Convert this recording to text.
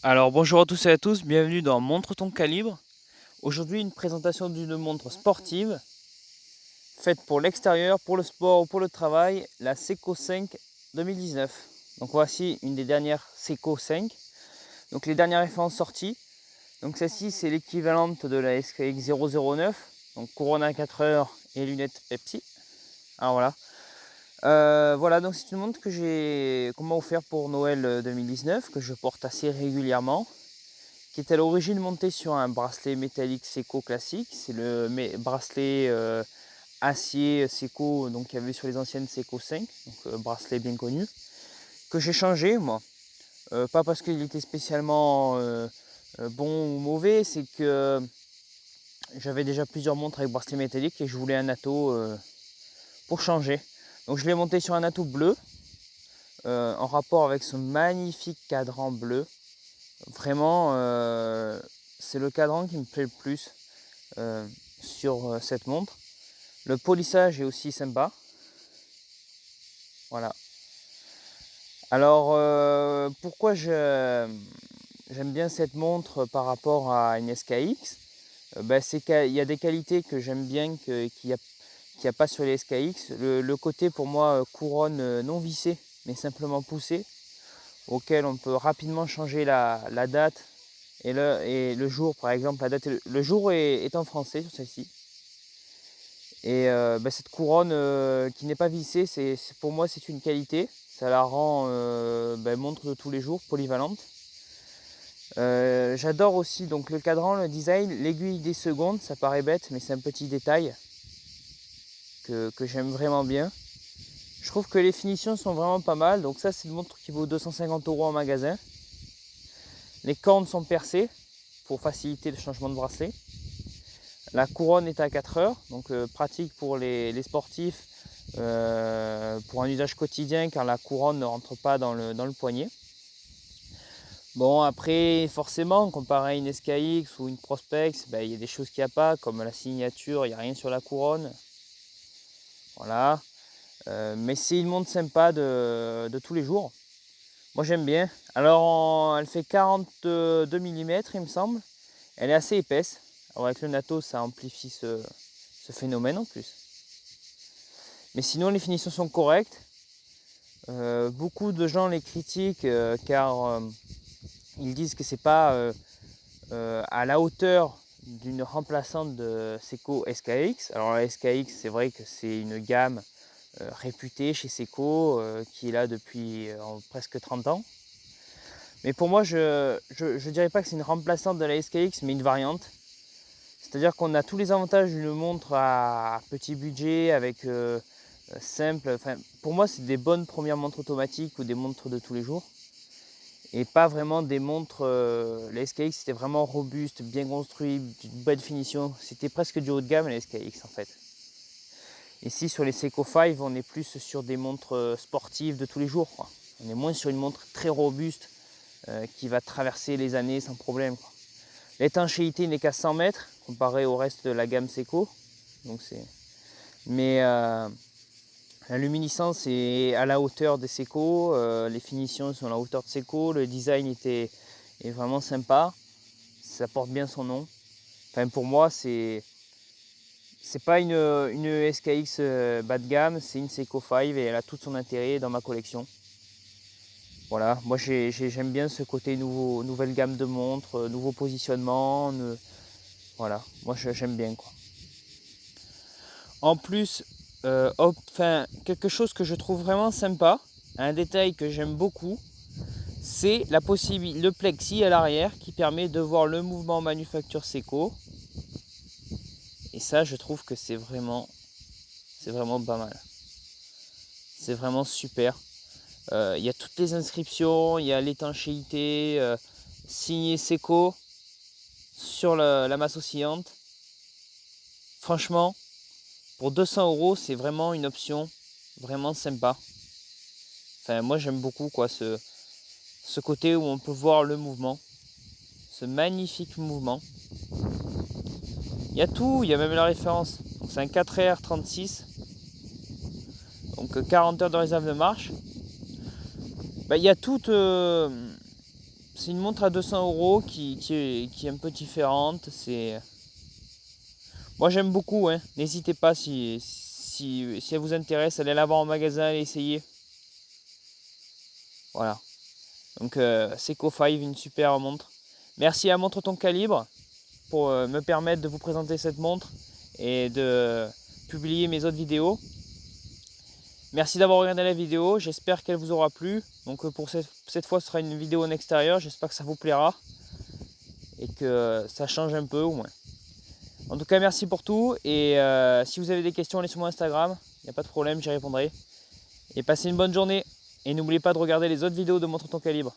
Alors bonjour à tous et à tous, bienvenue dans Montre ton calibre. Aujourd'hui une présentation d'une montre sportive faite pour l'extérieur, pour le sport ou pour le travail, la Seiko 5 2019. Donc voici une des dernières Seiko 5. Donc les dernières références sorties. Donc celle-ci c'est l'équivalente de la SKX 009, donc couronne à 4 heures et lunettes Pepsi. Alors voilà. Voilà, donc c'est une montre qu'on m'a offert pour Noël 2019, que je porte assez régulièrement, qui est à l'origine monté sur un bracelet métallique Seiko classique. C'est le bracelet acier Seiko qu'il y avait sur les anciennes Seiko 5, donc bracelet bien connu, que j'ai changé moi. Pas parce qu'il était spécialement bon ou mauvais, c'est que j'avais déjà plusieurs montres avec bracelet métallique et je voulais un atout pour changer. Donc je l'ai monté sur un atout bleu, en rapport avec ce magnifique cadran bleu. Vraiment, c'est le cadran qui me plaît le plus sur cette montre. Le polissage est aussi sympa. Voilà. Alors, pourquoi j'aime bien cette montre par rapport à une SKX? C'est qu'il y a des qualités que j'aime bien qu'il n'y a pas sur les SKX. Le côté pour moi couronne non vissée, mais simplement poussée, auquel on peut rapidement changer la date et le jour, par exemple. La date le jour est en français sur celle-ci. Et cette couronne qui n'est pas vissée, pour moi c'est une qualité. Ça la rend montre de tous les jours, polyvalente. J'adore aussi donc le cadran, le design, l'aiguille des secondes. Ça paraît bête, mais c'est un petit détail que j'aime vraiment bien. Je trouve que les finitions sont vraiment pas mal. Donc ça, c'est une montre qui vaut 250 € en magasin. Les cornes sont percées pour faciliter le changement de bracelet. La couronne est à 4 heures, donc pratique pour les sportifs, pour un usage quotidien, car la couronne ne rentre pas dans le poignet. Bon, après, forcément, comparé à une SKX ou une Prospex, il y a des choses qu'il n'y a pas, comme la signature, il n'y a rien sur la couronne. Voilà. Mais c'est une montre sympa de tous les jours. Moi, j'aime bien. Alors, elle fait 42 mm, il me semble. Elle est assez épaisse. Alors, avec le NATO, ça amplifie ce phénomène en plus. Mais sinon, les finitions sont correctes. Beaucoup de gens les critiquent car ils disent que c'est pas à la hauteur d'une remplaçante de Seiko SKX. Alors la SKX, c'est vrai que c'est une gamme réputée chez Seiko qui est là depuis presque 30 ans. Mais pour moi, je dirais pas que c'est une remplaçante de la SKX, mais une variante. C'est-à-dire qu'on a tous les avantages d'une montre à petit budget, avec simple. Enfin, pour moi, c'est des bonnes premières montres automatiques ou des montres de tous les jours. Et pas vraiment des montres. La SKX, c'était vraiment robuste, bien construit, d'une bonne finition. C'était presque du haut de gamme, la SKX en fait. Ici, sur les Seiko 5, on est plus sur des montres sportives de tous les jours, quoi. On est moins sur une montre très robuste qui va traverser les années sans problème, quoi. L'étanchéité n'est qu'à 100 mètres comparé au reste de la gamme Seiko. Mais la luminescence est à la hauteur des Seiko, les finitions sont à la hauteur de Seiko, le design est vraiment sympa, ça porte bien son nom. Enfin, pour moi, c'est pas une SKX bas de gamme, c'est une Seiko 5 et elle a tout son intérêt dans ma collection. Voilà, moi j'aime bien ce côté nouvelle gamme de montres, nouveau positionnement. Voilà, moi j'aime bien, quoi. En plus, quelque chose que je trouve vraiment sympa, un détail que j'aime beaucoup, c'est le plexi à l'arrière qui permet de voir le mouvement manufacture Seiko. Et ça, je trouve que c'est vraiment pas mal. C'est vraiment super. Il y a toutes les inscriptions, il y a l'étanchéité, signé Seiko sur la masse oscillante. Franchement, pour 200 €, c'est vraiment une option vraiment sympa. Enfin, moi j'aime beaucoup, quoi, ce côté où on peut voir le mouvement, ce magnifique mouvement. Il y a tout, il y a même la référence. Donc c'est un 4R36, donc 40 heures de réserve de marche. Il y a tout c'est une montre à 200 € qui est un peu différente. Moi j'aime beaucoup, hein. N'hésitez pas si elle vous intéresse, allez la voir en magasin, allez essayer. Voilà. Donc Seiko 5, une super montre. Merci à Montre ton calibre pour me permettre de vous présenter cette montre et de publier mes autres vidéos. Merci d'avoir regardé la vidéo, j'espère qu'elle vous aura plu. Donc pour cette fois ce sera une vidéo en extérieur, j'espère que ça vous plaira et que ça change un peu au moins. En tout cas merci pour tout et si vous avez des questions allez sur mon Instagram, il n'y a pas de problème, j'y répondrai. Et passez une bonne journée et n'oubliez pas de regarder les autres vidéos de Montre ton calibre.